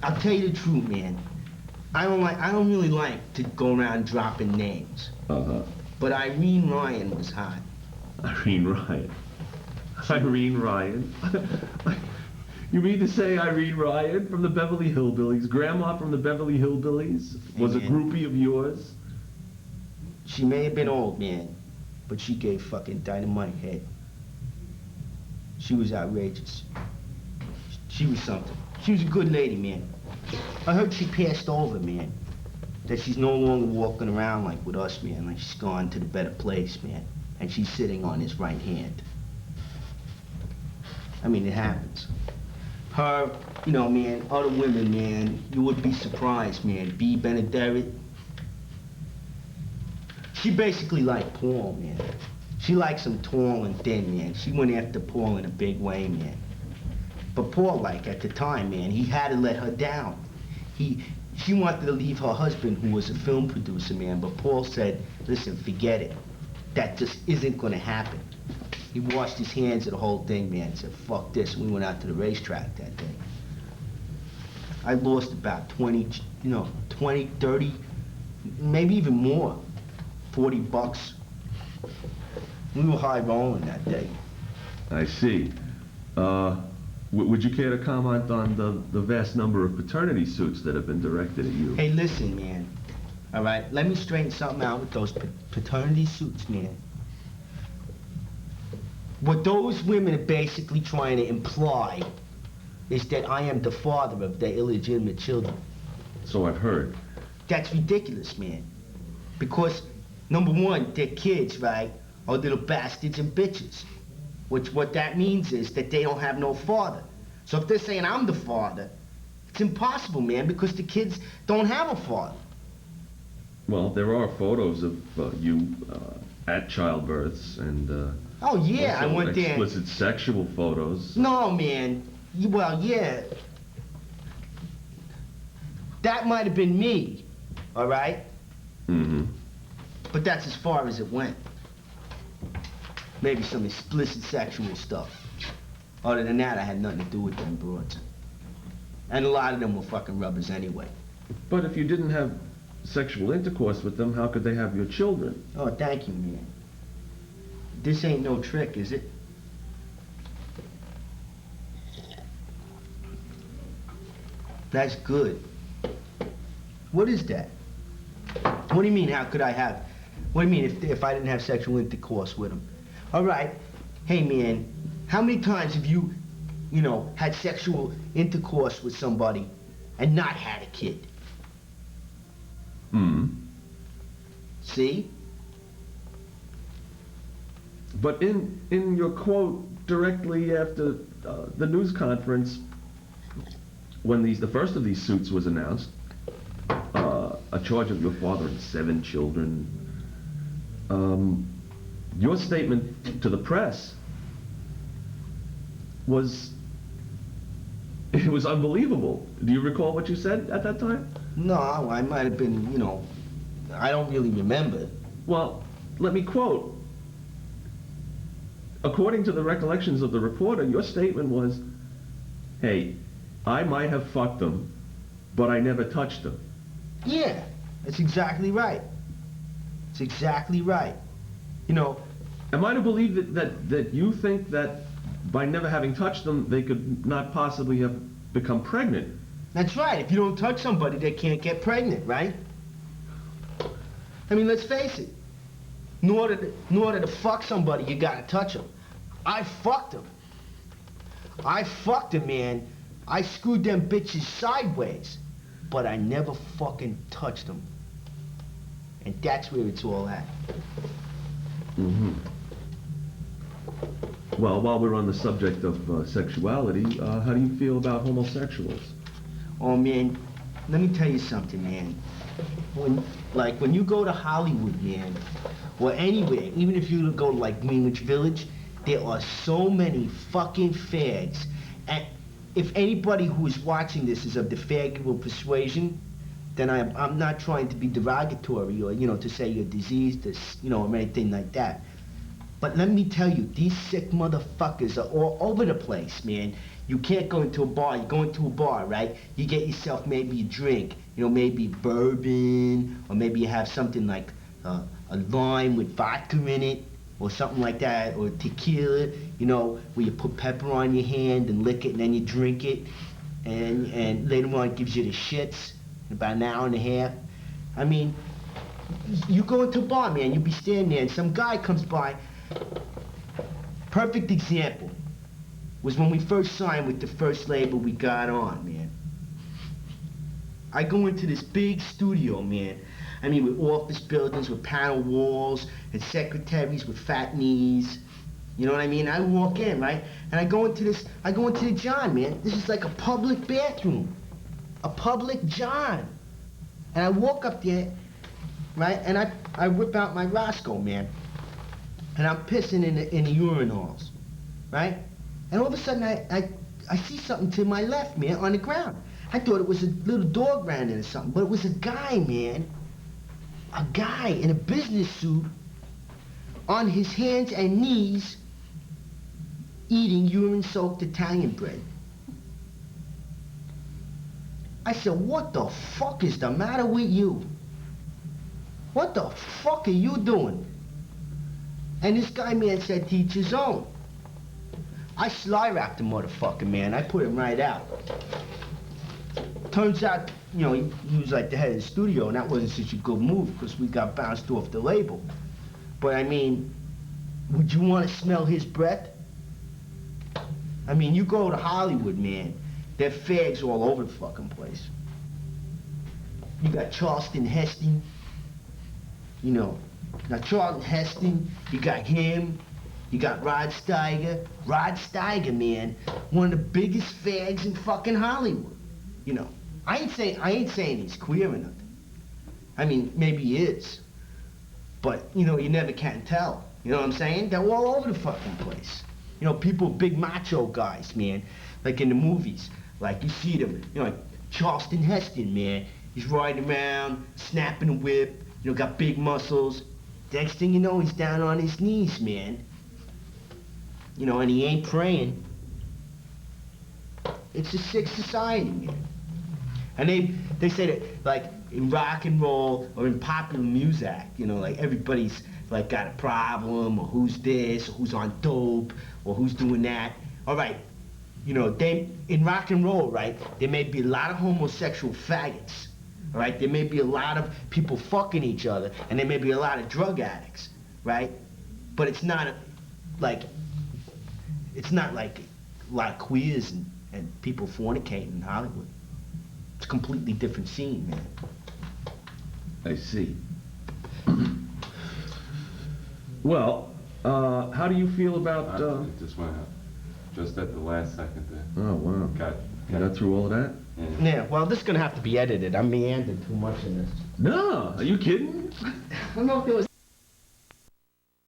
I'll tell you the truth, man. I don't really like to go around dropping names. Uh-huh. But Irene Ryan was hot. Irene Ryan. Irene Ryan. You mean to say Irene Ryan from the Beverly Hillbillies, Grandma from the Beverly Hillbillies, was a groupie of yours? She may have been old, man, but she gave fucking dynamite head. She was outrageous. She was something. She was a good lady, man. I heard she passed over, man. That she's no longer walking around like with us, man. Like she's gone to the better place, man. And she's sitting on his right hand. I mean, it happens. Her, you know, man, other women, man, you would be surprised, man. Bea Benaderet. She basically liked Paul, man. She likes him tall and thin, man. She went after Paul in a big way, man. But Paul, like, at the time, man, he had to let her down. She wanted to leave her husband, who was a film producer, man, but Paul said, listen, forget it. That just isn't gonna happen. He washed his hands of the whole thing, man, and said, fuck this, and we went out to the racetrack that day. I lost about 20, 30, maybe even more, $40. We were high rolling that day. I see. Would you care to comment on the vast number of paternity suits that have been directed at you? Hey, listen, man. All right, let me straighten something out with those paternity suits, man. What those women are basically trying to imply is that I am the father of their illegitimate children. So I've heard. That's ridiculous, man. Because, number one, their kids, right, are little bastards and bitches. What that means is that they don't have no father. So if they're saying I'm the father, it's impossible, man, because the kids don't have a father. Well, there are photos of you at childbirths and oh yeah, I went there. Explicit sexual photos. No, man. Well, yeah. That might have been me, all right? Mm-hmm. But that's as far as it went. Maybe some explicit sexual stuff. Other than that, I had nothing to do with them broads. And a lot of them were fucking rubbers anyway. But if you didn't have sexual intercourse with them, how could they have your children? Oh, thank you, man. This ain't no trick, is it? That's good. What is that? What do you mean, how could I have? What do you mean, if I didn't have sexual intercourse with them? All right. Hey, man, how many times have you, had sexual intercourse with somebody and not had a kid? Hmm. See? But in your quote directly after the news conference, when the first of these suits was announced, a charge of your father and 7 children, your statement to the press was unbelievable. Do you recall what you said at that time? No, I might have been, I don't really remember. Well, let me quote. According to the recollections of the reporter, your statement was, hey, I might have fucked them, but I never touched them. Yeah, that's exactly right. It's exactly right. Am I to believe that you think that by never having touched them, they could not possibly have become pregnant? That's right. If you don't touch somebody, they can't get pregnant, right? I mean, let's face it. In order to fuck somebody, you gotta touch them. I fucked them. I fucked them, man. I screwed them bitches sideways. But I never fucking touched them. And that's where it's all at. Mm-hmm. Well, while we're on the subject of sexuality, how do you feel about homosexuals? Oh, man, let me tell you something, man. When you go to Hollywood, man, or anywhere, even if you go to, like, Greenwich Village, there are so many fucking fags. And if anybody who is watching this is of the faggual persuasion, then I'm not trying to be derogatory or, to say you're diseased or anything like that. But let me tell you, these sick motherfuckers are all over the place, man. You can't go into a bar. You go into a bar, right? You get yourself maybe a drink, you know, maybe bourbon, or maybe you have something like a lime with vodka in it, or something like that, or tequila, you know, where you put pepper on your hand and lick it and then you drink it, and later on it gives you the shits in about an hour and a half. I mean, you go into a bar, man, you be standing there and some guy comes by. Perfect example was when we first signed with the first label we got on, man. I go into this big studio, man. I mean, with office buildings, with panel walls, and secretaries with fat knees. You know what I mean? I walk in, right? And I go into the John, man. This is like a public bathroom. A public John. And I walk up there, right? And I whip out my Roscoe, man. And I'm pissing in the urinals, right? And all of a sudden I see something to my left, man, on the ground. I thought it was a little dog ran in or something, but it was a guy, man. A guy in a business suit on his hands and knees eating urine-soaked Italian bread. I said, what the fuck is the matter with you? What the fuck are you doing? And this guy, man, said, to each his own. I sly-rapped the motherfucker, man. I put him right out. Turns out, you know, he was like the head of the studio, and that wasn't such a good move, because we got bounced off the label. But, I mean, would you want to smell his breath? I mean, you go to Hollywood, man, there are fags all over the fucking place. You got Charleston Heston, you know. Now, Charlton Heston, you got him, you got Rod Steiger. Rod Steiger, man, one of the biggest fags in fucking Hollywood. You know, I ain't saying he's queer or nothing. I mean, maybe he is. But, you know, you never can tell. You know what I'm saying? They're all over the fucking place. You know, people, big macho guys, man, like in the movies. Like, you see them, you know, like Charleston Heston, man. He's riding around, snapping a whip, you know, got big muscles. Next thing you know, he's down on his knees, man. You know, and he ain't praying. It's a sick society, man. And they say that, like, in rock and roll or in popular music, you know, like, everybody's, like, got a problem, or who's this, or who's on dope, or who's doing that. All right, you know, in rock and roll, right, there may be a lot of homosexual faggots. All right, there may be a lot of people fucking each other, and there may be a lot of drug addicts, right? But it's not like a lot of queers and people fornicating in Hollywood. It's a completely different scene, man. I see. Well, how do you feel about... It just went out. Just at the last second there. Oh, wow. You got through all of that? Yeah, well, this is gonna have to be edited. I'm meandering too much in this. No, are you kidding? I don't know if there was